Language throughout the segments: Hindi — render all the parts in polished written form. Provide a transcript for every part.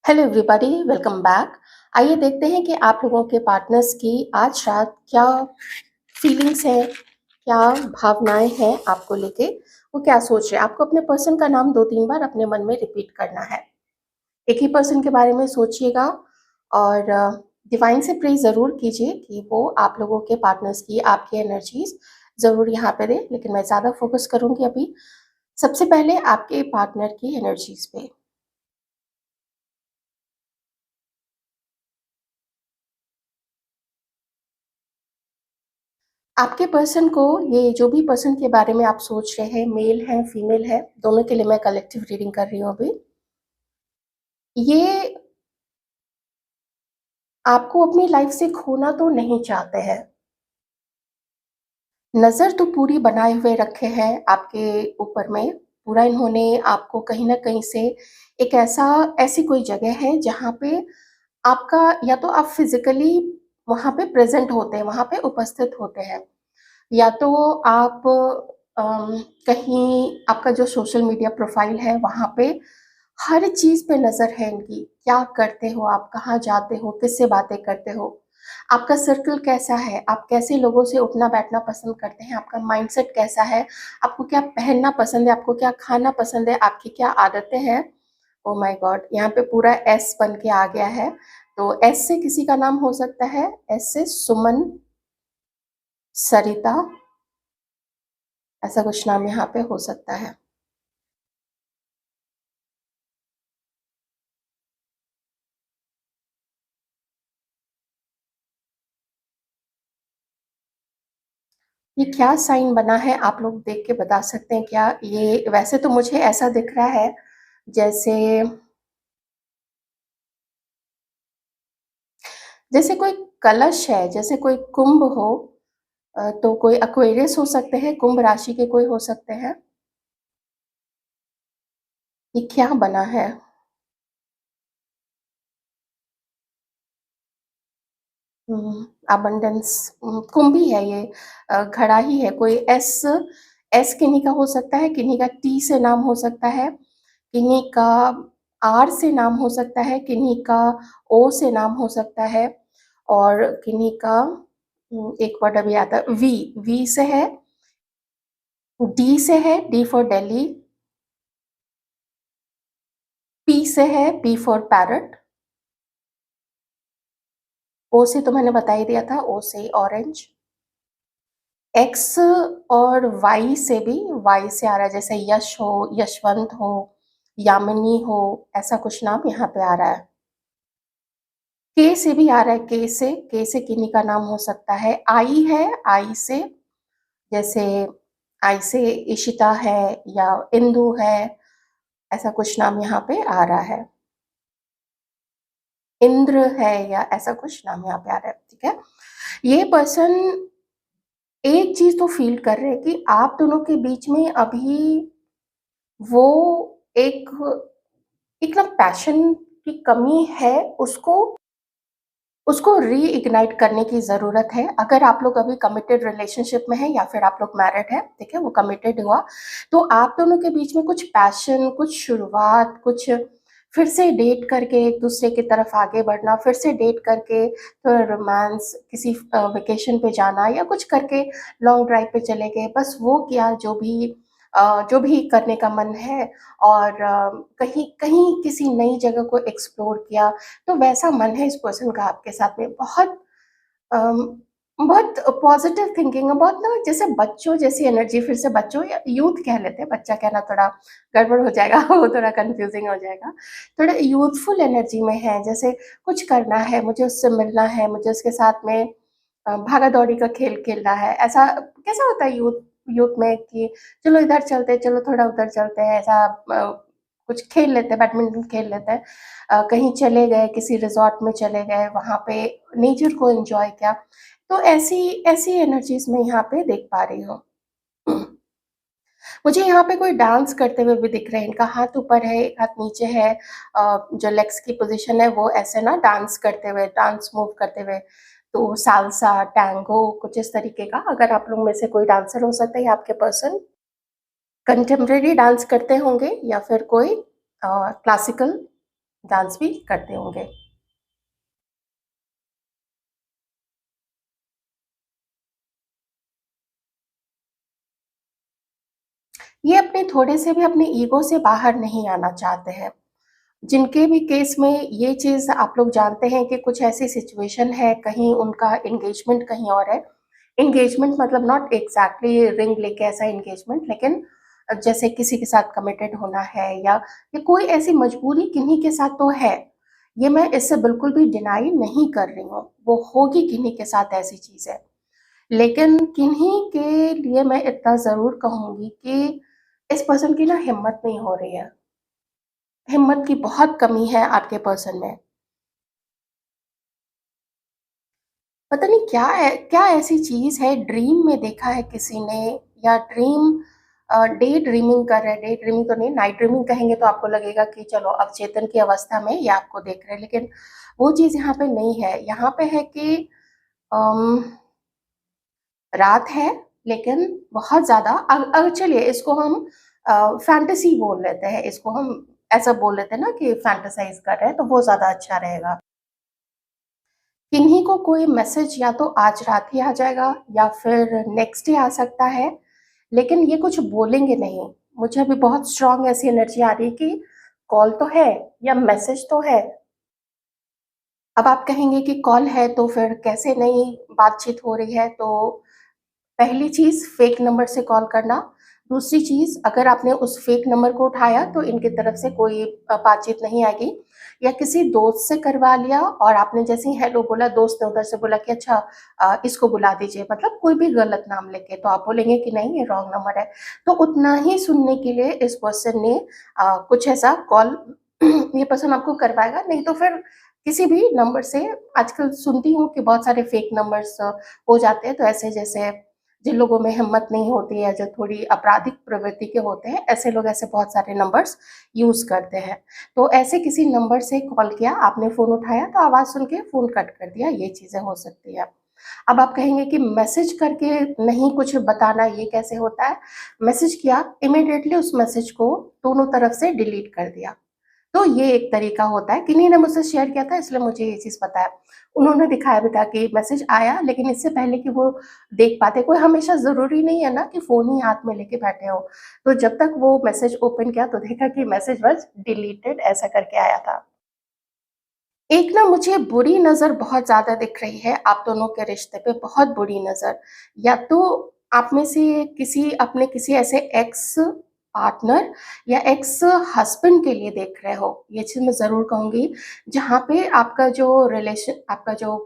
Hello everybody, welcome back. आइए देखते हैं कि आप लोगों के पार्टनर्स की आज रात क्या फीलिंग्स हैं, क्या भावनाएँ हैं आपको लेके, वो क्या सोच रहे हैं। आपको अपने पर्सन का नाम 2-3 बार अपने मन में रिपीट करना है। एक ही पर्सन के बारे में सोचिएगा और डिवाइन से प्रे ज़रूर कीजिए कि वो आप लोगों के पार्टनर्स की आपकी एनर्जीज़ ज़रूर यहाँ पे दें, लेकिन मैं ज़्यादा फोकस करूँगी अभी सबसे पहले आपके पार्टनर की एनर्जीज़ पे। आपके पर्सन को, ये जो भी पर्सन के बारे में आप सोच रहे हैं, मेल है, फीमेल है, दोनों के लिए मैं कलेक्टिव रीडिंग कर रही हूँ अभी। ये आपको अपनी लाइफ से खोना तो नहीं चाहते हैं। नज़र तो पूरी बनाए हुए रखे हैं आपके ऊपर में। पूरा इन्होंने आपको कहीं न कहीं से एक ऐसी कोई जगह है जहाँ पे आपका, या तो आप फिज़िकली वहाँ पे प्रेज़ेंट होते हैं, वहाँ पे उपस्थित होते हैं। या तो आप कहीं आपका जो सोशल मीडिया प्रोफाइल है वहाँ पे हर चीज़ पे नज़र है इनकी। क्या करते हो आप, कहाँ जाते हो, किससे बातें करते हो, आपका सर्कल कैसा है, आप कैसे लोगों से उठना बैठना पसंद करते हैं, आपका माइंडसेट कैसा है, आपको क्या पहनना पसंद है, आपको क्या खाना पसंद है, आपकी क्या आदतें हैं। Oh my God! यहाँ पे पूरा एस बन के आ गया है। तो एस से किसी का नाम हो सकता है, एस से सुमन, सरिता, ऐसा कुछ नाम यहाँ पे हो सकता है। ये क्या साइन बना है, आप लोग देख के बता सकते हैं क्या? ये वैसे तो मुझे ऐसा दिख रहा है जैसे जैसे कोई कलश है, जैसे कोई कुंभ हो। तो कोई एक्वेरियस हो सकते हैं, कुंभ राशि के कोई हो सकते हैं। ये क्या बना है? अबंडेंस, कुंभ ही है ये। घड़ा ही है। कोई एस, एस किन्हीं का हो सकता है, किन्हीं का टी से नाम हो सकता है, किन्हीं का आर से नाम हो सकता है, किन्हीं का ओ से नाम हो सकता है, और किन्हीं का एक वर्ड अभी आता है वी, वी से है, डी से है, डी फॉर दिल्ली, पी से है, पी फॉर पैरट, ओ से तो मैंने बता ही दिया था, ओ से ऑरेंज, एक्स और वाई से भी, वाई से आ रहा है जैसे यश हो, यशवंत हो, यामिनी हो, ऐसा कुछ नाम यहाँ पे आ रहा है। के से भी आ रहा है, के से किन्हीं का नाम हो सकता है। आई है, आई से जैसे आई से इशिता है या इंदु है, ऐसा कुछ नाम यहाँ पे आ रहा है। इंद्र है या ऐसा कुछ नाम यहाँ पे आ रहा है, ठीक है। ये पर्सन एक चीज तो फील कर रहे हैं कि आप दोनों के बीच में अभी वो एक एक ना पैशन की कमी है, उसको उसको रीइग्नाइट करने की ज़रूरत है। अगर आप लोग अभी कमिटेड रिलेशनशिप में हैं या फिर आप लोग मैरिड हैं, ठीक है, वो कमिटेड हुआ, तो आप दोनों के बीच में कुछ पैशन, कुछ शुरुआत, कुछ फिर से डेट करके एक दूसरे की तरफ आगे बढ़ना, फिर से डेट करके थोड़ा रोमांस, किसी वेकेशन पे जाना या कुछ करके लॉन्ग ड्राइव पे चले गए, बस वो किया जो भी करने का मन है, और कहीं कहीं किसी नई जगह को एक्सप्लोर किया। तो वैसा मन है इस पर्सन का आपके साथ में। बहुत अम, बहुत पॉजिटिव थिंकिंग है, बहुत ना जैसे बच्चों जैसी एनर्जी, फिर से बच्चों या यूथ कह लेते हैं, बच्चा कहना थोड़ा गड़बड़ हो जाएगा वो थोड़ा कंफ्यूजिंग हो जाएगा। थोड़ा यूथफुल एनर्जी में है, जैसे कुछ करना है, मुझे उससे मिलना है, मुझे उसके साथ में भागा-दौड़ी का खेल खेलना है। ऐसा कैसा होता है यूथ यूथ में कि चलो इधर चलते हैं, चलो थोड़ा उधर चलते हैं, ऐसा कुछ खेल लेते हैं, बैडमिंटन खेल लेते हैं। कहीं चले गए, किसी रिज़ॉर्ट में चले गए, वहाँ पे नेचर को एन्जॉय किया। तो ऐसी ऐसी एनर्जीज़ मैं यहाँ पे देख पा रही हूँ। मुझे यहाँ पे कोई डांस करते हुए भी दिख रहे हैं, इनका हाथ ऊपर है, एक हाथ नीचे है। जो लेग्स की पोज़ीशन है वो ऐसे ना डांस करते हुए, डांस मूव करते हुए, तो साल्सा, टैंगो कुछ इस तरीके का। अगर आप लोग में से कोई डांसर हो सकता है या आपके पर्सन कंटेम्परेरी डांस करते होंगे या फिर कोई क्लासिकल डांस भी करते होंगे। ये अपने थोड़े से भी अपने ईगो से बाहर नहीं आना चाहते हैं। जिनके भी केस में ये चीज़ आप लोग जानते हैं कि कुछ ऐसी सिचुएशन है, कहीं उनका एंगेजमेंट कहीं और है। एंगेजमेंट मतलब नॉट एग्ज़ैक्टली रिंग लेके ऐसा एंगेजमेंट, लेकिन जैसे किसी के साथ कमिटेड होना है या कोई ऐसी मजबूरी किन्हीं के साथ तो है। ये मैं इससे बिल्कुल भी डिनाई नहीं कर रही हूँ, वो होगी किन्हीं के साथ ऐसी चीज़ें। लेकिन किन्हीं के लिए मैं इतना ज़रूर कहूँगी कि इस पर्सन की ना हिम्मत नहीं हो रही है। हिम्मत की बहुत कमी है आपके पर्सन में। पता नहीं क्या ऐसी चीज़ है, ड्रीम में देखा है किसी ने, या डे ड्रीमिंग कर रहे हैं, डे ड्रीमिंग तो नहीं, नाइट ड्रीमिंग कहेंगे तो आपको लगेगा कि चलो अवचेतन की अवस्था में ये आपको देख रहे हैं, लेकिन वो चीज़ यहाँ पे नहीं है। यहाँ पे है कि अम, रात है, लेकिन बहुत ज़्यादा चलिए इसको हम फैंटेसी बोल लेते हैं, इसको हम ऐसा बोल लेते हैं ना कि फैंटेसाइज़ कर रहे हैं, तो वो ज़्यादा अच्छा रहेगा। किन्हीं को कोई मैसेज या तो आज रात ही आ जाएगा या फिर नेक्स्ट डे आ सकता है, लेकिन ये कुछ बोलेंगे नहीं। मुझे अभी बहुत स्ट्रॉन्ग ऐसी एनर्जी आ रही है कि कॉल तो है या मैसेज तो है। अब आप कहेंगे कि कॉल है तो फिर कैसे नहीं बातचीत हो रही है, तो पहली चीज़ फेक नंबर से कॉल करना, दूसरी चीज़ अगर आपने उस फेक नंबर को उठाया तो इनकी तरफ से कोई बातचीत नहीं आएगी, या किसी दोस्त से करवा लिया और आपने जैसे ही हेलो बोला, दोस्त ने उधर से बोला कि अच्छा इसको बुला दीजिए, मतलब कोई भी गलत नाम लेके, तो आप बोलेंगे कि नहीं ये रॉन्ग नंबर है। तो उतना ही सुनने के लिए इस पर्सन ने कुछ ऐसा कॉल ये पर्सन आपको करवाएगा, नहीं तो फिर किसी भी नंबर से। आजकल सुनती हूँ कि बहुत सारे फेक नंबर्स हो जाते हैं, तो ऐसे जैसे जिन लोगों में हिम्मत नहीं होती है, जो थोड़ी आपराधिक प्रवृत्ति के होते हैं, ऐसे लोग ऐसे बहुत सारे नंबर्स यूज़ करते हैं। तो ऐसे किसी नंबर से कॉल किया, आपने फ़ोन उठाया तो आवाज़ सुन के फ़ोन कट कर दिया, ये चीज़ें हो सकती है। अब आप कहेंगे कि मैसेज करके नहीं कुछ बताना, ये कैसे होता है? मैसेज किया, इमीडिएटली उस मैसेज को दोनों तरफ से डिलीट कर दिया। तो ये एक तरीका होता है, किन्हीं ने मुझसे शेयर किया था इसलिए मुझे ये चीज़ पता है। उन्होंने दिखाया भी था कि मैसेज आया, लेकिन इससे पहले कि वो देख पाते, कोई हमेशा ज़रूरी नहीं है ना कि फ़ोन ही हाथ में लेके बैठे हो। तो जब तक वो मैसेज ओपन किया तो देखा कि मैसेज वाज़ डिलीटेड ऐसा करके आया था। एक ना मुझे बुरी नज़र बहुत ज़्यादा दिख रही है आप दोनों के रिश्ते पे, बहुत बुरी नज़र। या तो आप में से किसी अपने किसी ऐसे एक्स पार्टनर या एक्स हस्बैंड के लिए देख रहे हो, ये चीज़ मैं ज़रूर कहूँगी। जहाँ पे आपका जो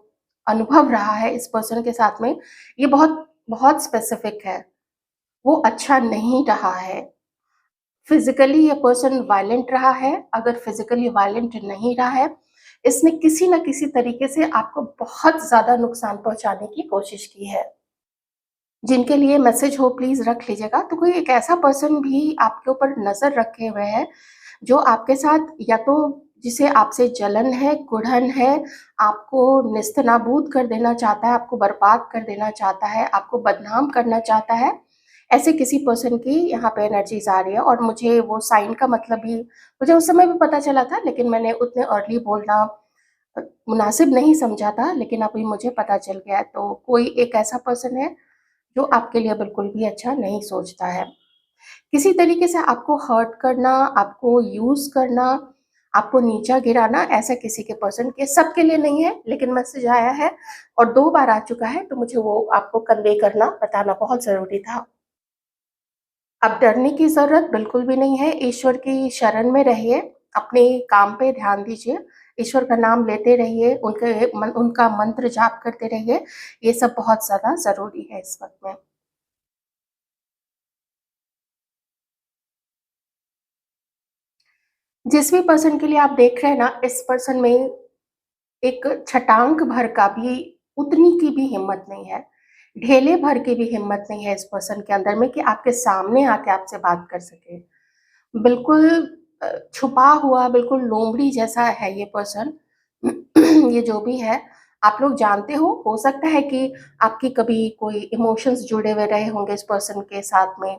अनुभव रहा है इस पर्सन के साथ में, ये बहुत बहुत स्पेसिफ़िक है। वो अच्छा नहीं रहा है। फिज़िकली ये पर्सन वायलेंट रहा है, अगर फिज़िकली वायलेंट नहीं रहा है, इसने किसी न किसी तरीके से आपको बहुत ज़्यादा नुकसान पहुँचाने की कोशिश की है। जिनके लिए मैसेज हो प्लीज़ रख लीजिएगा। तो कोई एक ऐसा पर्सन भी आपके ऊपर नज़र रखे हुए है, जो आपके साथ या तो जिसे आपसे जलन है, कुढ़न है, आपको नेस्तनाबूद कर देना चाहता है, आपको बर्बाद कर देना चाहता है, आपको बदनाम करना चाहता है। ऐसे किसी पर्सन की यहाँ पे एनर्जीज़ आ रही है, और मुझे वो साइन का मतलब भी मुझे उस समय भी पता चला था, लेकिन मैंने उतने अर्ली बोलना मुनासिब नहीं समझा था, लेकिन अभी मुझे पता चल गया है। तो कोई एक ऐसा पर्सन है जो आपके लिए बिल्कुल भी अच्छा नहीं सोचता है। किसी तरीके से आपको हर्ट करना, आपको यूज़ करना, आपको नीचा गिराना, ऐसा किसी के पर्सन के सबके लिए नहीं है, लेकिन मैसेज आया है और 2 बार आ चुका है, तो मुझे वो आपको कन्वे करना, बताना बहुत ज़रूरी था। अब डरने की ज़रूरत बिल्कुल भी नहीं है, ईश्वर की शरण में रहिए, अपने काम पे ध्यान दीजिए, ईश्वर का नाम लेते रहिए, उनका मंत्र जाप करते रहिए, ये सब बहुत ज़्यादा ज़रूरी है इस वक़्त में। जिस भी पर्सन के लिए आप देख रहे हैं ना, इस पर्सन में एक छटांग भर का भी, उतनी की भी हिम्मत नहीं है, ढेले भर की भी हिम्मत नहीं है इस पर्सन के अंदर में कि आपके सामने आके आपसे बात कर सके। बिल्कुल छुपा हुआ, बिल्कुल लोमड़ी जैसा है ये पर्सन। ये जो भी है, आप लोग जानते हो सकता है कि आपकी कभी कोई इमोशंस जुड़े हुए रहे होंगे इस पर्सन के साथ में।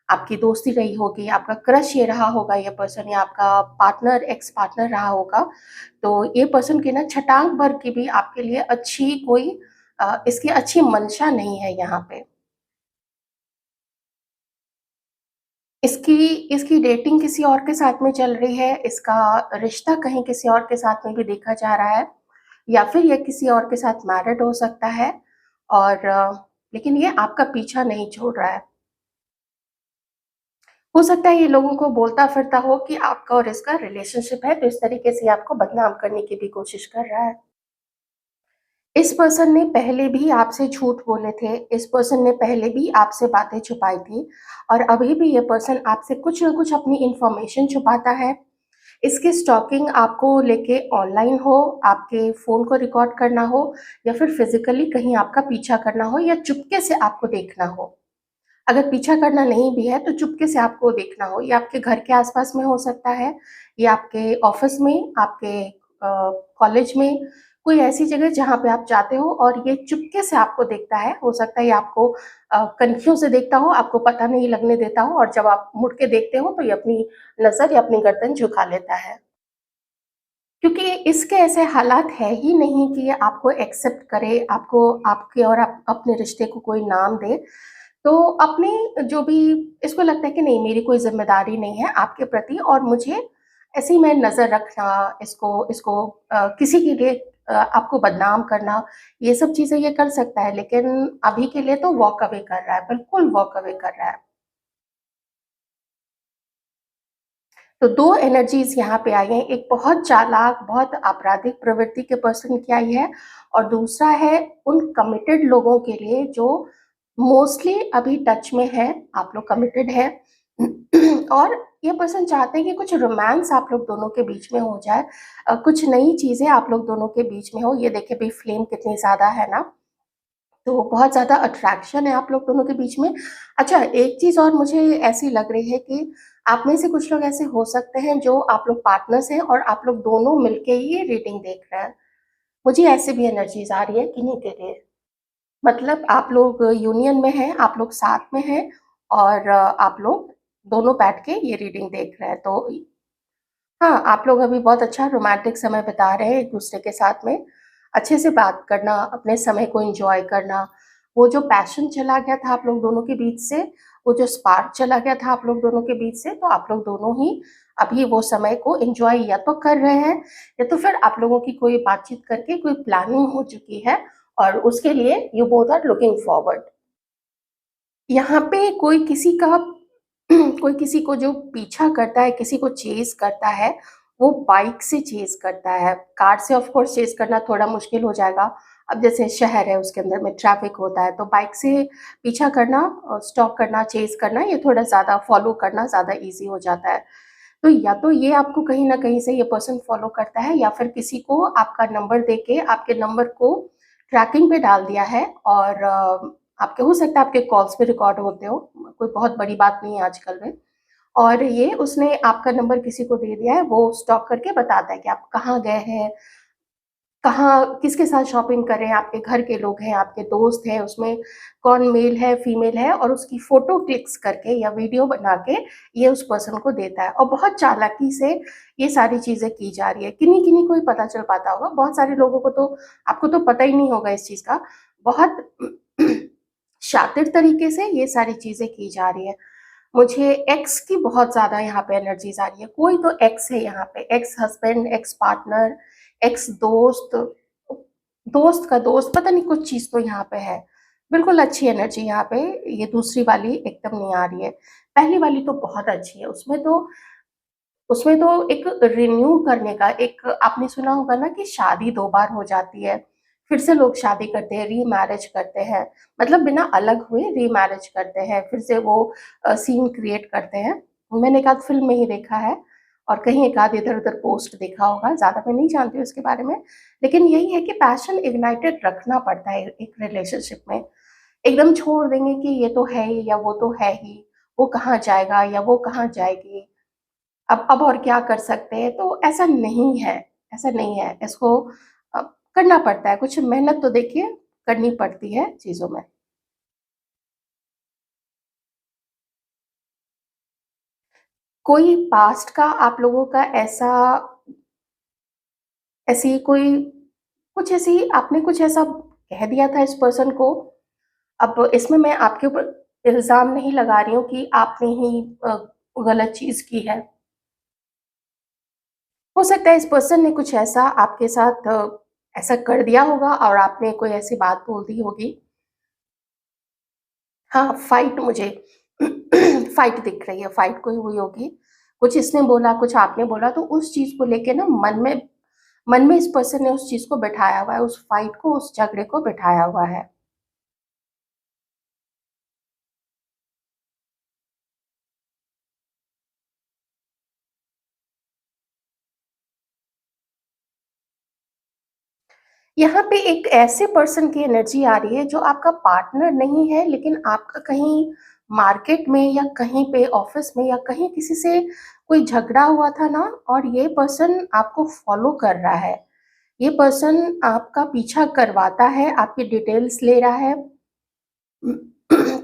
आपकी दोस्ती रही होगी, आपका क्रश ये रहा होगा ये पर्सन या आपका पार्टनर, एक्स पार्टनर रहा होगा, तो ये पर्सन की ना छटाक भर की भी आपके लिए अच्छी कोई इसकी अच्छी मंशा नहीं है यहाँ पे। इसकी इसकी डेटिंग किसी और के साथ में चल रही है, इसका रिश्ता कहीं किसी और के साथ में भी देखा जा रहा है या फिर ये किसी और के साथ मैरिड हो सकता है और लेकिन ये आपका पीछा नहीं छोड़ रहा है। हो सकता है ये लोगों को बोलता-फिरता हो कि आपका और इसका रिलेशनशिप है, तो इस तरीके से आपको बदनाम करने की भी कोशिश कर रहा है। इस पर्सन ने पहले भी आपसे झूठ बोले थे, इस पर्सन ने पहले भी आपसे बातें छुपाई थी और अभी भी ये पर्सन आपसे कुछ न कुछ अपनी इन्फॉर्मेशन छुपाता है। इसकी स्टॉकिंग आपको लेके ऑनलाइन हो, आपके फ़ोन को रिकॉर्ड करना हो या फिर फ़िज़िकली कहीं आपका पीछा करना हो या चुपके से आपको देखना हो। अगर पीछा करना नहीं भी है तो चुपके से आपको देखना हो, ये आपके घर के आस-पास में हो सकता है, ये आपके ऑफ़िस में, आपके कॉलेज में, कोई ऐसी जगह जहाँ पे आप जाते हो और ये चुपके से आपको देखता है। हो सकता है ये आपको कनखियों से देखता हो, आपको पता नहीं लगने देता हो और जब आप मुड़ के देखते हो तो ये अपनी नज़र या अपनी गर्दन झुका लेता है। क्योंकि इसके ऐसे हालात है ही नहीं कि ये आपको एक्सेप्ट करे, आपको आपके और आप अपने रिश्ते को कोई नाम दे। तो अपने जो भी इसको लगता है कि नहीं मेरी कोई ज़िम्मेदारी नहीं है आपके प्रति और मुझे ऐसे ही मैं नज़र रखना, इसको इसको किसी के लिए आपको बदनाम करना, ये सब चीज़ें ये कर सकता है, लेकिन अभी के लिए तो वॉक अवे कर रहा है, बिल्कुल वॉक अवे कर रहा है। तो 2 एनर्जीज़ यहाँ पे आई हैं, एक बहुत चालाक, बहुत आपराधिक प्रवृत्ति के पर्सन की आई है और दूसरा है उन कमिटेड लोगों के लिए जो मोस्टली अभी टच में हैं, आप लोग कमिटेड हैं और ये पर्सन चाहते हैं कि कुछ रोमांस आप लोग दोनों के बीच में हो जाए कुछ नई चीज़ें आप लोग दोनों के बीच में हो। ये देखिए भई फ्लेम कितनी ज़्यादा है ना, तो बहुत ज़्यादा अट्रैक्शन है आप लोग दोनों के बीच में। अच्छा, एक चीज़ और मुझे ऐसी लग रही है कि आप में से कुछ लोग ऐसे हो सकते हैं जो आप लोग पार्टनर्स हैं और आप लोग दोनों मिलके ही ये रीडिंग देख रहे हैं। मुझे ऐसी भी एनर्जीज़ आ रही है किन्हीं के लिए। मतलब आप लोग यूनियन में हैं, आप लोग साथ में हैं और आप लोग दोनों बैठ के ये रीडिंग देख रहे हैं। तो हाँ, आप लोग अभी बहुत अच्छा रोमांटिक समय बिता रहे हैं एक-दूसरे के साथ में। अच्छे से बात करना, अपने समय को एन्जॉय करना, वो जो पैशन चला गया था आप लोग दोनों के बीच से, वो जो स्पार्क चला गया था आप लोग दोनों के बीच से, तो आप लोग दोनों ही अभी वो समय को एन्जॉय या तो कर रहे हैं या तो फिर आप लोगों की कोई बातचीत करके कोई प्लानिंग हो चुकी है और उसके लिए you both are looking forward. यहाँ पे कोई किसी का कोई किसी को जो पीछा करता है, किसी को चेज़ करता है, वो बाइक से चेज़ करता है। कार से ऑफ़ कोर्स चेज़ करना थोड़ा मुश्किल हो जाएगा। अब जैसे शहर है, उसके अंदर में ट्रैफ़िक होता है, तो बाइक से पीछा करना स्टॉक करना, चेज़ करना, ये थोड़ा ज़्यादा फ़ॉलो करना ज़्यादा ईज़ी हो जाता है। तो या तो ये आपको कहीं न कहीं से ये पर्सन फ़ॉलो करता है या फिर किसी को आपका नंबर देके आपके नंबर को ट्रैकिंग पे डाल दिया है और आपके हो सकता है आपके कॉल्स भी रिकॉर्ड होते हो, कोई बहुत बड़ी बात नहीं है आजकल में। और ये उसने आपका नंबर किसी को दे दिया है, वो स्टॉक करके बताता है कि आप कहाँ गए हैं, कहाँ किसके साथ शॉपिंग कर रहे हैं, आपके घर के लोग हैं, आपके दोस्त हैं, उसमें कौन मेल है, फीमेल है और उसकी फ़ोटो क्लिक्स करके या वीडियो बना के ये उस पर्सन को देता है और बहुत चालाकी से ये सारी चीज़ें की जा रही है। किन्हीं-किन्हीं को ही पता चल पाता होगा, बहुत सारे लोगों को तो आपको तो पता ही नहीं होगा इस चीज़ का। बहुत शातिर तरीके से ये सारी चीज़ें की जा रही हैं। मुझे एक्स की बहुत ज़्यादा यहाँ पे एनर्जीज़ आ रही है, कोई तो एक्स है यहाँ पे, ex husband, ex partner, x दोस्त, दोस्त का दोस्त, पता नहीं कुछ चीज़ तो यहाँ पे है। बिल्कुल अच्छी एनर्जी यहाँ पे, ये दूसरी वाली एकदम नहीं आ रही है। पहली वाली तो बहुत अच्छी है, उसमें तो एक रिन्यू करने का एक आपने सुना होगा ना कि शादी 2 बार हो जाती है, फिर से लोग शादी करते हैं, रीमैरेज करते हैं, मतलब बिना अलग हुए रीमैरेज करते हैं, फिर से वो सीन क्रिएट करते हैं। मैंने एक आध फ़िल्म में ही देखा है और कहीं एक आध इधर-उधर पोस्ट देखा होगा, ज़्यादा मैं नहीं जानती हूँ इसके बारे में। लेकिन यही है कि पैशन इग्नाइटेड रखना पड़ता है एक रिलेशनशिप में। एकदम छोड़ देंगे कि ये तो है ही या वो तो है ही, वो कहाँ जाएगा या वो कहाँ जाएगी। अब और क्या कर सकते हैं? तो ऐसा नहीं है। इसको अ, करना पड़ता है, कुछ मेहनत तो देखिए करनी पड़ती है चीज़ों में। कोई पास्ट का आप लोगों का ऐसा ऐसी कोई कुछ ऐसी आपने कुछ ऐसा कह दिया था इस पर्सन को। अब इसमें मैं आपके ऊपर इल्ज़ाम नहीं लगा रही हूँ कि आपने ही गलत चीज़ की है। हो सकता है इस पर्सन ने कुछ ऐसा आपके साथ ऐसा कर दिया होगा और आपने कोई ऐसी बात बोल दी होगी। हाँ, फाइट मुझे फाइट दिख रही है, फाइट कोई हुई होगी। कुछ इसने बोला, कुछ आपने बोला, तो उस चीज़ को लेके ना मन में इस पर्सन ने उस चीज़ को बिठाया हुआ है, उस फाइट को, उस झगड़े को बिठाया हुआ है। यहाँ पे एक ऐसे पर्सन की एनर्जी आ रही है जो आपका पार्टनर नहीं है, लेकिन आपका कहीं मार्केट में या कहीं पे ऑफिस में या कहीं किसी से कोई झगड़ा हुआ था ना, और ये पर्सन आपको फॉलो कर रहा है। ये पर्सन आपका पीछा करवाता है, आपकी डिटेल्स ले रहा है।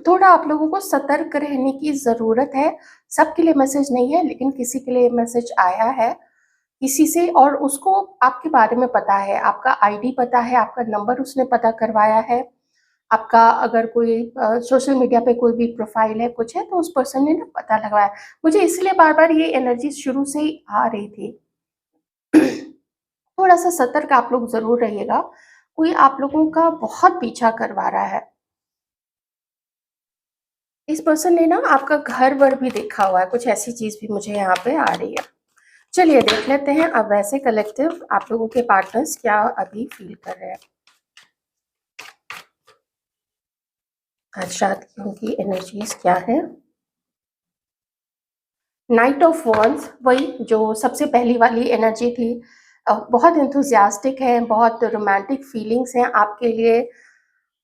थोड़ा आप लोगों को सतर्क रहने की ज़रूरत है। सबके लिए मैसेज नहीं है, लेकिन किसी के लिए मैसेज आया है, किसी से, और उसको आपके बारे में पता है, आपका आईडी पता है, आपका नंबर उसने पता करवाया है, आपका अगर कोई सोशल मीडिया पे कोई भी प्रोफाइल है, कुछ है, तो उस पर्सन ने ना पता लगवाया। मुझे इसलिए बार-बार ये एनर्जी शुरू से ही आ रही थी। थोड़ा-सा सतर्क आप लोग ज़रूर रहिएगा, कोई आप लोगों का बहुत पीछा करवा रहा है। इस पर्सन ने ना आपका घर-वर भी देखा हुआ है, कुछ ऐसी चीज़ भी मुझे यहाँ पे आ रही है। चलिए देख लेते हैं अब वैसे कलेक्टिव आप लोगों के पार्टनर्स क्या अभी फील कर रहे हैं। आज रात की उनकी एनर्जीज क्या है। नाइट ऑफ वॉन्ड्स, वही जो सबसे पहली वाली एनर्जी थी। बहुत एंथुसियास्टिक है, बहुत रोमांटिक फीलिंग्स हैं आपके लिए।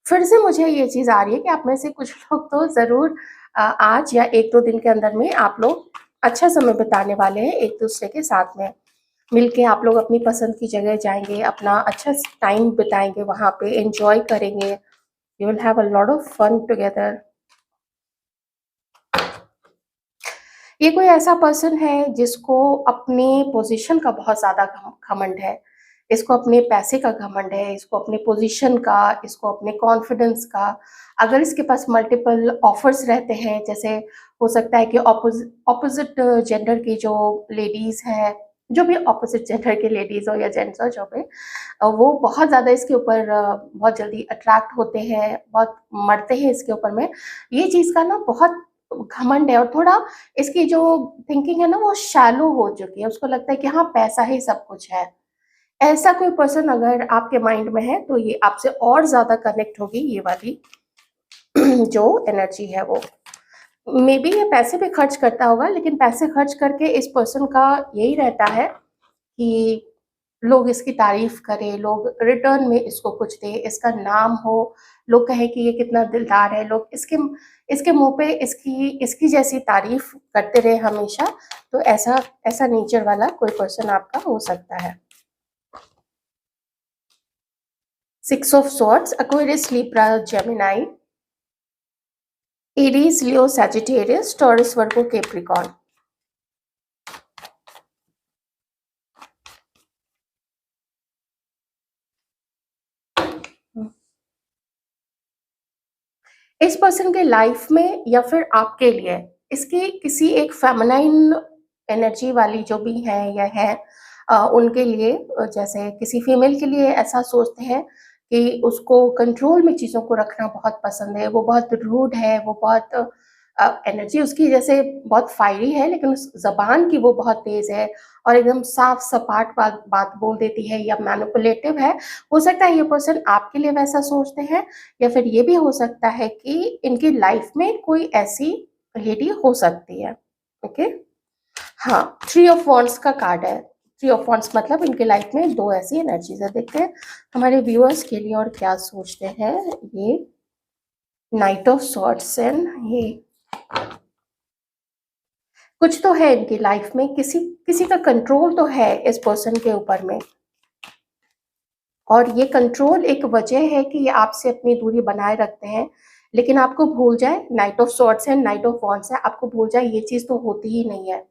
फिर से मुझे ये चीज़ आ रही है कि आप में से कुछ लोग तो ज़रूर आज या 1-2 दिन के अंदर में आप लोग अच्छा समय बिताने वाले हैं एक-दूसरे के साथ में। मिलके आप लोग अपनी पसंद की जगह जाएँगे, अपना अच्छा स टाइम बिताएँगे वहाँ पे, एन्जॉय करेंगे। You will have a lot of fun together. ये कोई ऐसा पर्सन है जिसको अपने पोज़ीशन का बहुत ज़्यादा घमंड है। इसको अपने पैसे का घमंड है, इसको अपने पोज़ीशन का, इसको अपने कॉन्फिडेंस का। अगर इसके पास मल्टीपल ऑफ़र्स रहते हैं, जैसे हो सकता है कि ऑपोज़िट जेंडर की जो लेडीज़ हैं, जो भी ऑपोज़िट जेंडर की लेडीज़ हो या जेंट्स हो, जो भी वो बहुत ज़्यादा इसके ऊपर बहुत जल्दी अट्रैक्ट होते हैं, बहुत मरते हैं इसके ऊपर में। ये चीज़ का ना बहुत घमंड है, और थोड़ा इसकी जो थिंकिंग है ना वो शैलो हो चुकी है। उसको लगता है कि हाँ, पैसा ही सब कुछ है। ऐसा कोई पर्सन अगर आपके माइंड में है तो ये आपसे और ज़्यादा कनेक्ट होगी ये वाली जो एनर्जी है वो। मेबी ये पैसे भी खर्च करता होगा, लेकिन पैसे खर्च करके इस पर्सन का यही रहता है कि लोग इसकी तारीफ़ करें, लोग रिटर्न में इसको कुछ दें, इसका नाम हो, लोग कहें कि ये कितना दिलदार है, लोग इसके इसके मुँह पे इसकी इसकी जैसी तारीफ़ करते रहे हमेशा। तो ऐसा ऐसा नेचर वाला कोई पर्सन आपका हो सकता है। 6 of swords, Aquarius, Libra, Gemini, Aries, Leo, Sagittarius, taurus, Virgo, Capricorn. इस पर्सन के लाइफ में या फिर आपके लिए इसकी किसी एक फेमिनाइन एनर्जी वाली जो भी है या है, उनके लिए जैसे किसी फीमेल के लिए ऐसा सोचते हैं कि उसको कंट्रोल में चीज़ों को रखना बहुत पसंद है, वो बहुत रूड है, वो बहुत एनर्जी उसकी जैसे बहुत फायरी है, लेकिन उस ज़बान की वो बहुत तेज़ है और एकदम साफ सपाट बात बात बोल देती है या मैनिपुलेटिव है। हो सकता है ये पर्सन आपके लिए वैसा सोचते हैं, या फिर ये भी हो सकता है कि इनकी लाइफ में कोई ऐसी लेडी हो सकती है। ओके, हाँ, थ्री ऑफ वॉन्ड्स का कार्ड है। थ्री ऑफ वॉन्ड्स मतलब इनके लाइफ में 2 ऐसी एनर्जीज़ है। देखते हैं हमारे व्यूअर्स के लिए और क्या सोचते हैं ये। नाइट ऑफ सॉर्ड्स एंड ये कुछ तो है इनकी लाइफ में, किसी किसी का कंट्रोल तो है इस पर्सन के ऊपर में, और ये कंट्रोल एक वजह है कि ये आपसे अपनी दूरी बनाए रखते हैं। लेकिन आपको भूल जाए, नाइट ऑफ सॉर्ड्स है, नाइट ऑफ वॉन्ड्स है, आपको भूल जाए ये चीज़ तो होती ही नहीं है।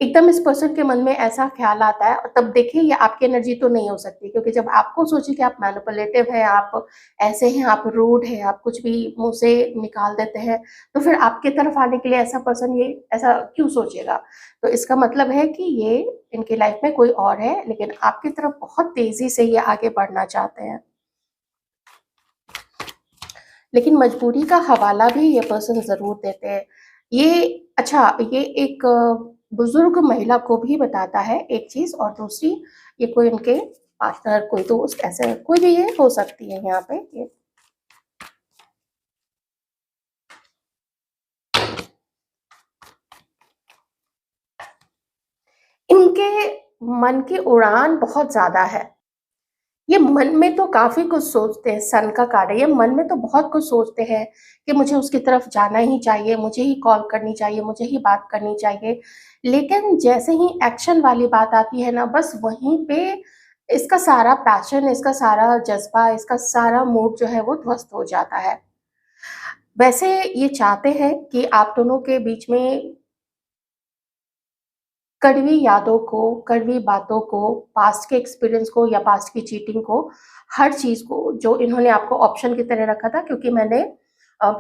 एकदम इस पर्सन के मन में ऐसा ख़्याल आता है, और तब देखिए ये आपकी एनर्जी तो नहीं हो सकती, क्योंकि जब आपको सोचिए कि आप मैनिपुलेटिव हैं, आप ऐसे हैं, आप रूड हैं, आप कुछ भी मुँह से निकाल देते हैं, तो फिर आपकी तरफ आने के लिए ऐसा पर्सन ये ऐसा क्यों सोचेगा? तो इसका मतलब है कि ये इनकी लाइफ़ में कोई और है, लेकिन आपकी तरफ बहुत तेज़ी से ये आगे बढ़ना चाहते हैं। लेकिन मजबूरी का हवाला भी ये पर्सन ज़रूर देते हैं। ये अच्छा, ये एक बुज़ुर्ग महिला को भी बताता है एक चीज़, और दूसरी ये कोई उनके पार्टनर, कोई दोस्त, ऐसे कोई भी ये हो सकती है यहाँ पे ये। इनके मन की उड़ान बहुत ज़्यादा है। ये मन में तो काफ़ी कुछ सोचते हैं, सन का कार्ड है, ये मन में तो बहुत कुछ सोचते हैं कि मुझे उसकी तरफ जाना ही चाहिए, मुझे ही कॉल करनी चाहिए, मुझे ही बात करनी चाहिए। लेकिन जैसे ही एक्शन वाली बात आती है ना, बस वहीं पे इसका सारा पैशन, इसका सारा जज़्बा, इसका सारा मूड जो है वो ध्वस्त हो जाता है। वैसे ये चाहते हैं कि आप दोनों के बीच में कड़वी यादों को, कड़वी बातों को, पास्ट के एक्सपीरियंस को या पास्ट की चीटिंग को, हर चीज़ को जो इन्होंने आपको ऑप्शन की तरह रखा था, क्योंकि मैंने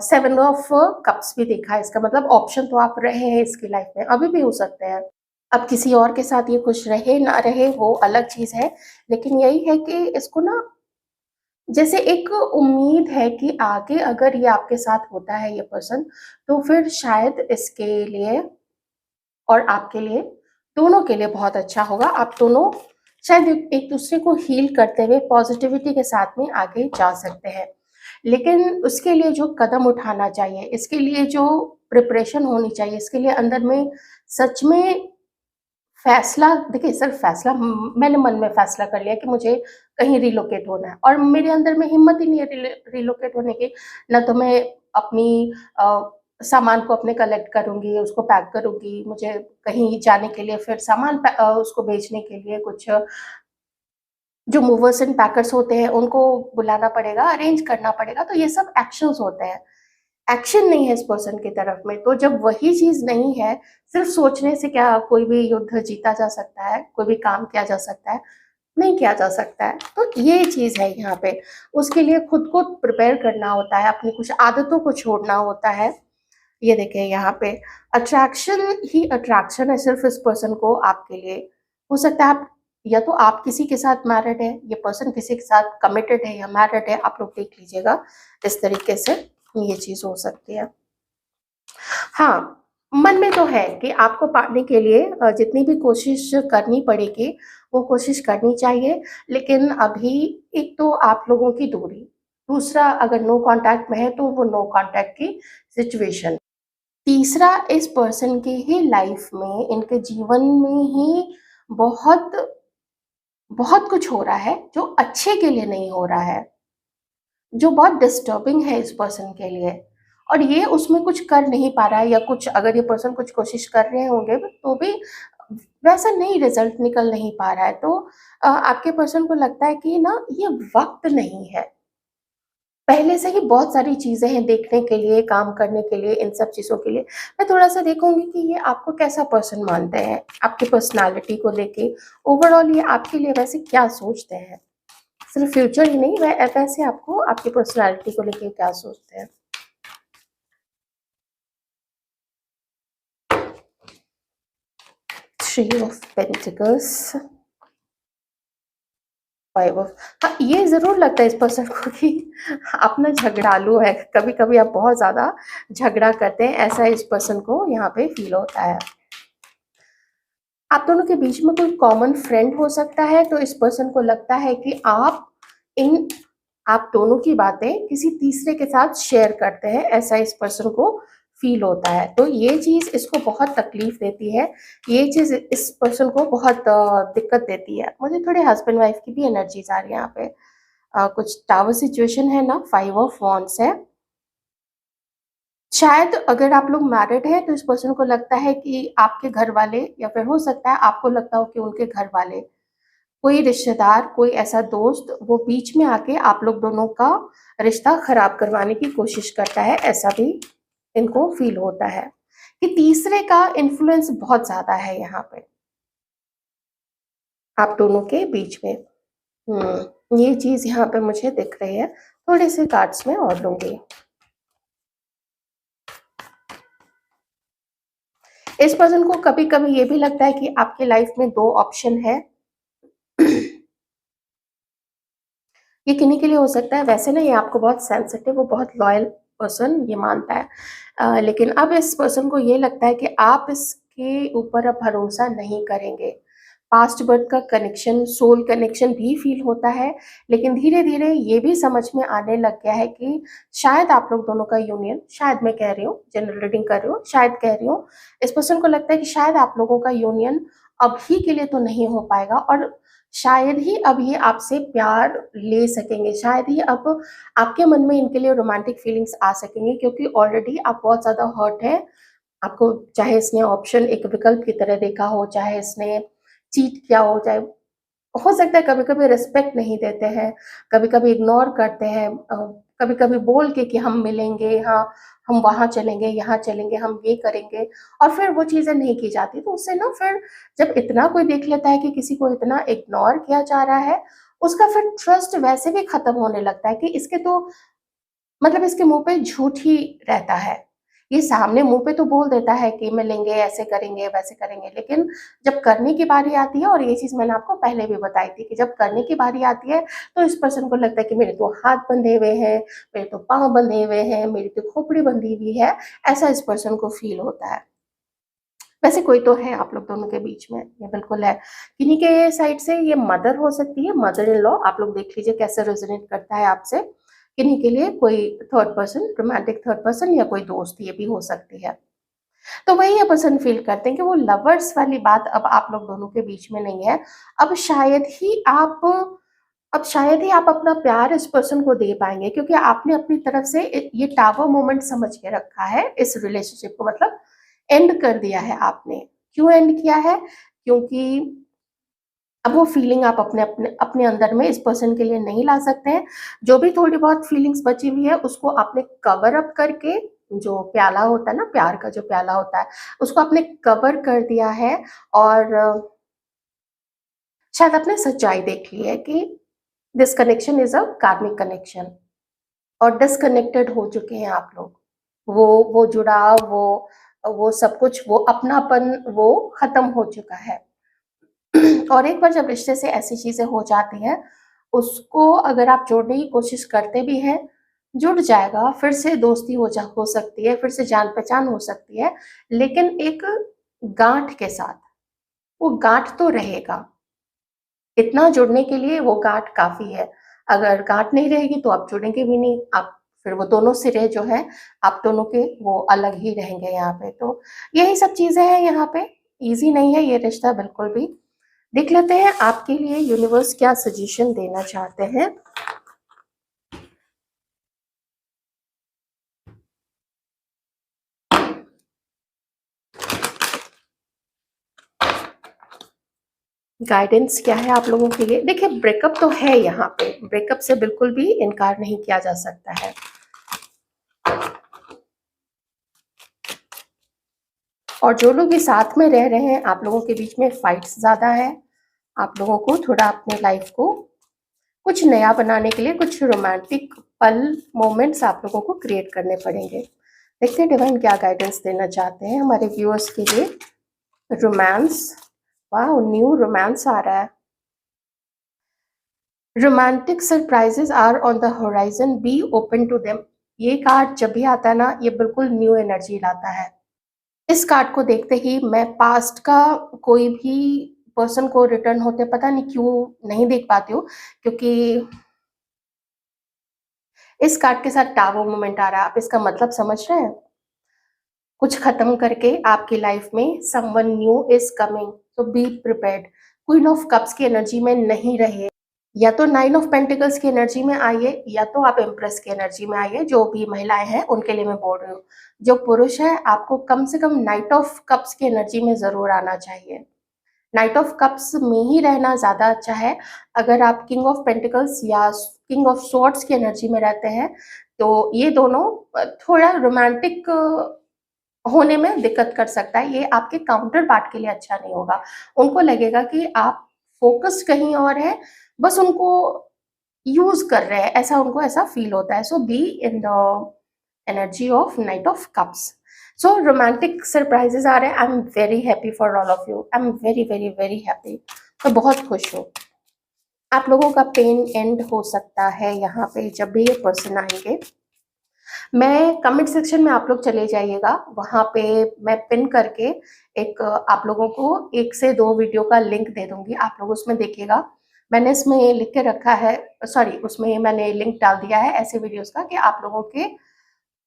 7 ऑफ कप्स भी देखा है, इसका मतलब ऑप्शन तो आप रहे हैं इसकी लाइफ में, अभी भी हो सकते हैं। अब किसी और के साथ ये खुश रहे, ना रहे वो अलग चीज़ है, लेकिन यही है कि इसको ना जैसे एक उम्मीद है कि आगे अगर ये आपके साथ होता है ये पर्सन, तो फिर शायद इसके लिए और आपके लिए, दोनों के लिए बहुत अच्छा होगा। आप दोनों शायद एक-दूसरे को हील करते हुए पॉज़िटिविटी के साथ में आगे जा सकते हैं। लेकिन उसके लिए जो कदम उठाना चाहिए, इसके लिए जो प्रिपरेशन होनी चाहिए, इसके लिए अंदर में सच में फ़ैसला, देखिए सिर्फ़ फ़ैसला, मैंने मन में फ़ैसला कर लिया कि मुझे कहीं रिलोकेट होना है, और मेरे अंदर में हिम्मत ही नहीं है रिलोकेट होने की। ना तो मैं अपनी सामान को अपने कलेक्ट करूँगी, उसको पैक करूँगी, मुझे कहीं जाने के लिए फिर सामान उसको भेजने के लिए कुछ जो मूवर्स एंड पैकर्स होते हैं उनको बुलाना पड़ेगा, अरेंज करना पड़ेगा, तो ये सब एक्शंस होते हैं। एक्शन नहीं है इस पर्सन की तरफ में, तो जब वही चीज़ नहीं है, सिर्फ़ सोचने से क्या कोई भी युद्ध जीता जा सकता है, कोई भी काम किया जा सकता है? नहीं किया जा सकता है। तो ये चीज़ है यहाँ पे, उसके लिए खुद को प्रिपेयर करना होता है, अपनी कुछ आदतों को छोड़ना होता है। ये देखिए यहाँ पे अट्रैक्शन ही अट्रैक्शन है सिर्फ़ इस पर्सन को आपके लिए। हो सकता है आप, या तो आप किसी के साथ मैरिड हैं, ये पर्सन किसी के साथ कमिटेड है या मैरिड है, आप लोग देख लीजिएगा। इस तरीके से ये चीज़ हो सकती है। हाँ, मन में तो है कि आपको पाने के लिए जितनी भी कोशिश करनी पड़ेगी, वो कोशिश करनी चाहिए। लेकिन अभी एक तो आप लोगों की दूरी, दूसरा अगर नो कॉन्टैक्ट में है तो वो नो कॉन्टैक्ट की सिचुएशन। तीसरा, इस पर्सन की ही लाइफ में, इनके जीवन में ही बहुत बहुत कुछ हो रहा है जो अच्छे के लिए नहीं हो रहा है, जो बहुत डिस्टर्बिंग है इस पर्सन के लिए, और ये उसमें कुछ कर नहीं पा रहा है, या कुछ अगर ये पर्सन कुछ कोशिश कर रहे होंगे तो भी वैसा नहीं, रिजल्ट निकल नहीं पा रहा है। तो आपके पर्सन को लगता है कि ना ये वक्त नहीं है, पहले से ही बहुत सारी चीज़ें हैं देखने के लिए, काम करने के लिए, इन सब चीज़ों के लिए। मैं थोड़ा-सा देखूँगी कि ये आपको कैसा पर्सन मानते हैं, आपकी पर्सनैलिटी को लेके, ओवरऑल ये आपके लिए वैसे क्या सोचते हैं? सिर्फ़ फ्यूचर ही नहीं, वैसे आपको आपकी पर्सनैलिटी को लेके क्या सोचते हैं? Three of pentacles, five of, हाँ, ये ज़रूर लगता है इस पर्सन को कि आप ना झगड़ालू है, कभी-कभी आप बहुत ज़्यादा झगड़ा करते हैं, ऐसा इस पर्सन को यहाँ पे फ़ील होता है। आप दोनों के बीच में कोई कॉमन फ्रेंड हो सकता है, तो इस पर्सन को लगता है कि इन आप दोनों की बातें किसी तीसरे के साथ शेयर करते हैं, ऐसा इस पर्सन को फ़ील होता है। तो ये चीज़ इसको बहुत तकलीफ़ देती है, ये चीज़ इस पर्सन को बहुत दिक्कत देती है। मुझे थोड़े हस्बैंड वाइफ की भी एनर्जीज़ आ रही है यहाँ पे। कुछ टावर सिचुएशन है ना, 5 ऑफ वांड्स है। शायद अगर आप लोग मैरिड हैं तो इस पर्सन को लगता है कि आपके घर वाले, या फिर हो सकता है आपको लगता हो कि उनके घर वाले, कोई रिश्तेदार, कोई ऐसा दोस्त वो बीच में आके आप लोग दोनों का रिश्ता खराब करवाने की कोशिश करता है, ऐसा भी इनको फ़ील होता है। कि तीसरे का इन्फ्लुएंस बहुत ज़्यादा है यहाँ पे, आप दोनों के बीच में। ये चीज़ यहाँ पे मुझे दिख रही है। थोड़े से कार्ड्स मैं और लूँगी। इस पर्सन को कभी-कभी ये भी लगता है कि आपकी लाइफ में 2 ऑप्शन है। ये किन्हीं के लिए हो सकता है, वैसे ना ये आपको बहुत सेंसिटिव, वो बहुत लॉयल पर्सन ये मानता है। लेकिन अब इस पर्सन को ये लगता है कि आप इसके ऊपर अब भरोसा नहीं करेंगे। पास्ट बर्थ का कनेक्शन, सोल कनेक्शन भी फील होता है, लेकिन धीरे-धीरे ये भी समझ में आने लग गया है कि शायद आप लोग दोनों का यूनियन, शायद मैं कह रही हूँ, जनरल रीडिंग कर रही हूँ, शायद कह रही हूँ, इस पर्सन को लगता है कि शायद आप लोगों का यूनियन अभी के लिए तो नहीं हो पाएगा और शायद ही अब ये आपसे प्यार ले सकेंगे, शायद ही अब आपके मन में इनके लिए रोमांटिक फीलिंग्स आ सकेंगे, क्योंकि ऑलरेडी आप बहुत ज़्यादा हर्ट हैं। आपको चाहे इसने ऑप्शन एक विकल्प की तरह देखा हो, चाहे इसने चीट किया हो, चाहे हो सकता है कभी-कभी रिस्पेक्ट नहीं देते हैं, कभी-कभी इग्नोर करते हैं, कभी-कभी बोल के कि हम मिलेंगे, हाँ, हम वहाँ चलेंगे, यहाँ चलेंगे, हम ये करेंगे और फिर वो चीज़ें नहीं की जाती। तो उससे ना फिर जब इतना कोई देख लेता है कि किसी को इतना इग्नोर किया जा रहा है, उसका फिर ट्रस्ट वैसे भी खत्म होने लगता है कि इसके तो मतलब इसके मुँह पे झूठ ही रहता है। ये सामने मुँह पे तो बोल देता है कि मिलेंगे, ऐसे करेंगे, वैसे करेंगे, लेकिन जब करने की बारी आती है, और ये चीज़ मैंने आपको पहले भी बताई थी कि जब करने की बारी आती है, तो इस पर्सन को लगता है कि मेरे तो हाथ बंधे हुए हैं, मेरे तो पाँव बंधे हुए हैं, मेरी तो खोपड़ी बंधी हुई है, ऐसा इस पर्सन को फ़ील होता है। वैसे कोई तो है आप लोग दोनों के बीच में, ये बिल्कुल है। किन्हीं के साइड से ये मदर हो सकती है, मदर इन लॉ, आप लोग देख लीजिए कैसे रेज़ोनेट करता है आपसे। किन्हीं के लिए कोई third person, romantic third person या कोई दोस्त, ये भी हो सकती है। तो वही ये पर्सन फ़ील करते हैं कि वो लवर्स वाली बात अब आप लोग दोनों के बीच में नहीं है। अब शायद ही आप अब शायद ही आप अपना प्यार इस पर्सन को दे पाएँगे, क्योंकि आपने अपनी तरफ से ये टावर मोमेंट समझ के रखा है इस रिलेशनशिप को, मतलब एंड कर दिया है आपने। क्यों एंड किया है? क्योंकि अब वो फीलिंग आप अपने अपने अपने अंदर में इस पर्सन के लिए नहीं ला सकते हैं। जो भी थोड़ी बहुत फीलिंग्स बची हुई है, उसको आपने कवर अप करके, जो प्याला होता है ना, प्यार का जो प्याला होता है, उसको आपने कवर कर दिया है और शायद आपने सच्चाई देख ली है कि this connection is a karmic connection और डिस्कनेक्टेड हो चुके हैं आप लोग। वो जुड़ाव, वो सब कुछ, वो अपनापन, वो खत्म हो चुका है। और एक बार जब रिश्ते से ऐसी चीज़ें हो जाती हैं, उसको अगर आप जोड़ने की कोशिश करते भी हैं, जुड़ जाएगा, फिर से दोस्ती हो सकती है, फिर से जान-पहचान हो सकती है, लेकिन एक गाँठ के साथ। वो गाँठ तो रहेगा, इतना जुड़ने के लिए वो गाँठ काफ़ी है। अगर गाँठ नहीं रहेगी तो आप जुड़ेंगे भी नहीं, आप फिर वो दोनों सिरे जो हैं, आप दोनों के वो अलग ही रहेंगे यहाँ पे। तो यही सब चीज़ें हैं यहाँ पे, ईज़ी नहीं है ये रिश्ता बिल्कुल भी। देख लेते हैं आपके लिए यूनिवर्स क्या सजेशन देना चाहते हैं। गाइडेंस क्या है आप लोगों के लिए? देखिए, ब्रेकअप तो है यहाँ पे, ब्रेकअप से बिल्कुल भी इनकार नहीं किया जा सकता है। और जो लोग भी साथ में रह रहे हैं, आप लोगों के बीच में फाइट्स ज़्यादा है। आप लोगों को थोड़ा अपने लाइफ को कुछ नया बनाने के लिए कुछ रोमांटिक पल, मोमेंट्स आप लोगों को क्रिएट करने पड़ेंगे। देखते हैं डिवाइन क्या गाइडेंस देना चाहते हैं हमारे व्यूअर्स के लिए। रोमांस, वाह, न्यू रोमांस आ रहा है। Romantic surprises are on the horizon, be open to them. ये कार्ड जब भी आता है ना, ये बिल्कुल न्यू एनर्जी लाता है। इस कार्ड को देखते ही मैं पास्ट का कोई भी पर्सन को रिटर्न होते पता नहीं क्यों नहीं देख पाती हूँ, क्योंकि इस कार्ड के साथ टावर मोमेंट आ रहा है। आप इसका मतलब समझ रहे हैं? कुछ खत्म करके आपकी लाइफ में समवन न्यू इज कमिंग, तो be prepared. Queen of cups की एनर्जी में नहीं रहिए, या तो नाइन ऑफ पेंटिकल्स की एनर्जी में आइए, या तो आप एम्प्रेस की एनर्जी में आइए। जो भी महिलाएं हैं उनके लिए मैं बोल रही हूँ। जो पुरुष है, आपको कम से कम नाइट ऑफ कप्स की एनर्जी में जरूर आना चाहिए। नाइट ऑफ कप्स में ही रहना ज़्यादा अच्छा है। अगर आप किंग ऑफ पेंटिकल्स या किंग ऑफ स्वॉर्ड्स की एनर्जी में रहते हैं, तो ये दोनों थोड़ा रोमांटिक होने में दिक्कत कर सकता है। ये आपके काउंटर पार्ट के लिए अच्छा नहीं होगा। उनको लगेगा कि आप फ़ोकस्ड कहीं और हैं, बस उनको यूज़ कर रहे हैं, ऐसा उनको ऐसा फ़ील होता है। So be in the energy of night of cups. So romantic surprises आ रहे हैं। I am very happy for all of you. I am very, very, very happy. मैं बहुत खुश हूँ। आप लोगों का पेन एंड हो सकता है यहाँ पे जब भी ये पर्सन आएँगे। मैं कमेंट सेक्शन में आप लोग चले जाइएगा, वहाँ पे मैं पिन करके एक आप लोगों को 1 से 2 वीडियो का लिंक दे दूँगी, आप लोग उसमें देखिएगा। मैंने इसमें लिख के रखा है, सॉरी उसमें मैंने लिंक डाल दिया है ऐसे वीडियोज़ का कि आप लोगों के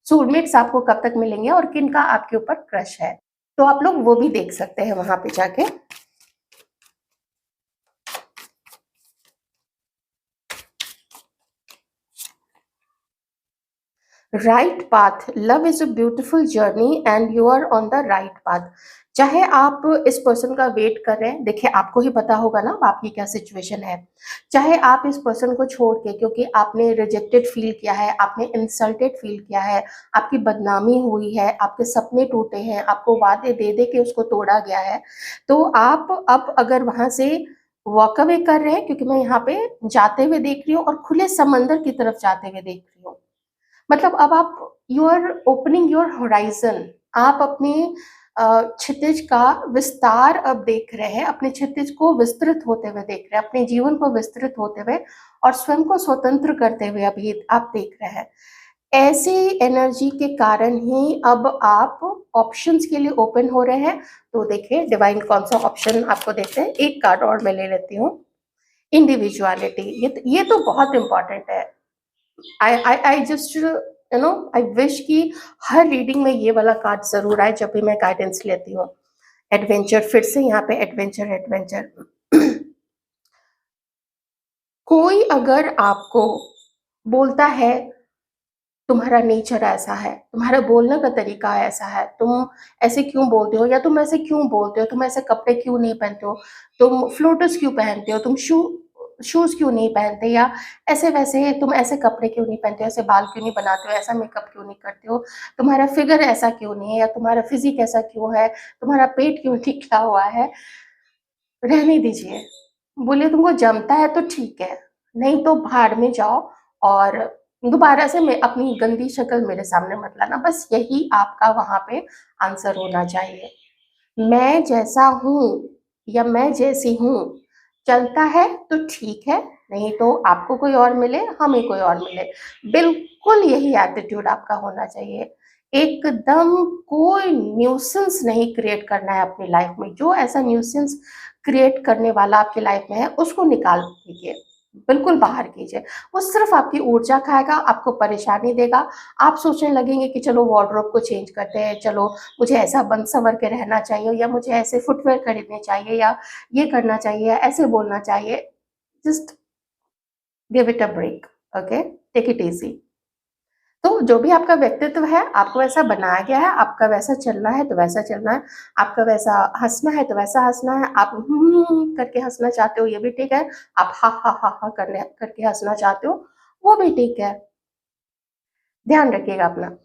सोलमेट्स आपको कब तक मिलेंगे और किनका आपके ऊपर क्रश है। तो आप लोग वो भी देख सकते हैं वहाँ पे जाके। Right path, love is a beautiful journey and you are on the right path. चाहे आप इस पर्सन का वेट कर रहे हैं, देखिए आपको ही पता होगा ना आपकी क्या सिचुएशन है। चाहे आप इस पर्सन को छोड़ के, क्योंकि आपने रिजेक्टेड फील किया है, आपने इंसल्टेड फील किया है, आपकी बदनामी हुई है, आपके सपने टूटे हैं, आपको वादे दे दे के उसको तोड़ा गया है, तो आप अब अगर वहां से वॉक अवे कर रहे हैं, क्योंकि मैं यहाँ पे जाते हुए देख रही हूँ और खुले समंदर की तरफ जाते हुए देख रही हूँ। मतलब अब आप you are opening your horizon. आप अपने क्षितिज का विस्तार अब देख रहे हैं, अपने क्षितिज को विस्तृत होते हुए देख रहे हैं, अपने जीवन को विस्तृत होते हुए और स्वयं को स्वतंत्र करते हुए अभी आप देख रहे हैं। ऐसी एनर्जी के कारण ही अब आप ऑप्शंस के लिए ओपन हो रहे हैं। तो देखिए डिवाइन कौन सा ऑप्शन आपको देते हैं। एक कार्ड और मैं ले लेती हूँ। इंडिविजुअलिटी, ये तो बहुत इंपॉर्टेंट है। आई जस्ट आई विश कि हर रीडिंग में ये वाला कार्ड जरूर आए जब भी मैं गाइडेंस लेती हूँ। एडवेंचर, फिर से यहाँ पे एडवेंचर एडवेंचर। कोई अगर आपको बोलता है तुम्हारा नेचर ऐसा है, तुम्हारा बोलने का तरीका ऐसा है, तुम ऐसे क्यों बोलते हो, या तुम ऐसे क्यों बोलते हो, तुम ऐसे कपड़े क्यों नहीं पहनते हो, तुम फ्लोटर्स क्यों पहनते हो, तुम शूज क्यों नहीं पहनते, या ऐसे वैसे तुम ऐसे कपड़े क्यों नहीं पहनते हो, ऐसे बाल क्यों नहीं बनाते हो, ऐसा मेकअप क्यों नहीं करते हो, तुम्हारा फिगर ऐसा क्यों नहीं है, या तुम्हारा फिजिक ऐसा क्यों है, तुम्हारा पेट क्यों निकला हुआ है। रहने दीजिए। बोलिए तुमको जमता है तो ठीक है, नहीं तो भाड़ में जाओ और दोबारा से मैं अपनी गंदी शक्ल मेरे सामने मत लाना। बस यही आपका वहाँ पे आंसर होना चाहिए। मैं जैसा हूँ या मैं जैसी हूँ, चलता है तो ठीक है, नहीं तो आपको कोई और मिले, हमें कोई और मिले। बिल्कुल यही एटीट्यूड आपका होना चाहिए। एकदम कोई न्यूसेंस नहीं क्रिएट करना है अपनी लाइफ में। जो ऐसा न्यूसेंस क्रिएट करने वाला आपकी लाइफ में है, उसको निकाल दीजिए, बिल्कुल बाहर कीजिए। वो सिर्फ आपकी ऊर्जा खाएगा, आपको परेशानी देगा। आप सोचने लगेंगे कि चलो वार्डरोब को चेंज करते हैं, चलो मुझे ऐसा बन संवर के रहना चाहिए, या मुझे ऐसे फुटवेयर खरीदने चाहिए, या ये करना चाहिए, ऐसे बोलना चाहिए। Just give it a break, okay, take it easy. तो जो भी आपका व्यक्तित्व है, आपको वैसा बनाया गया है, आपका वैसा चलना है तो वैसा चलना है, आपका वैसा हंसना है तो वैसा हंसना है। आप करके हंसना चाहते हो, ये भी ठीक है। आप हा हा हा हा करने करके हंसना चाहते हो, वो भी ठीक है। ध्यान रखिएगा अपना।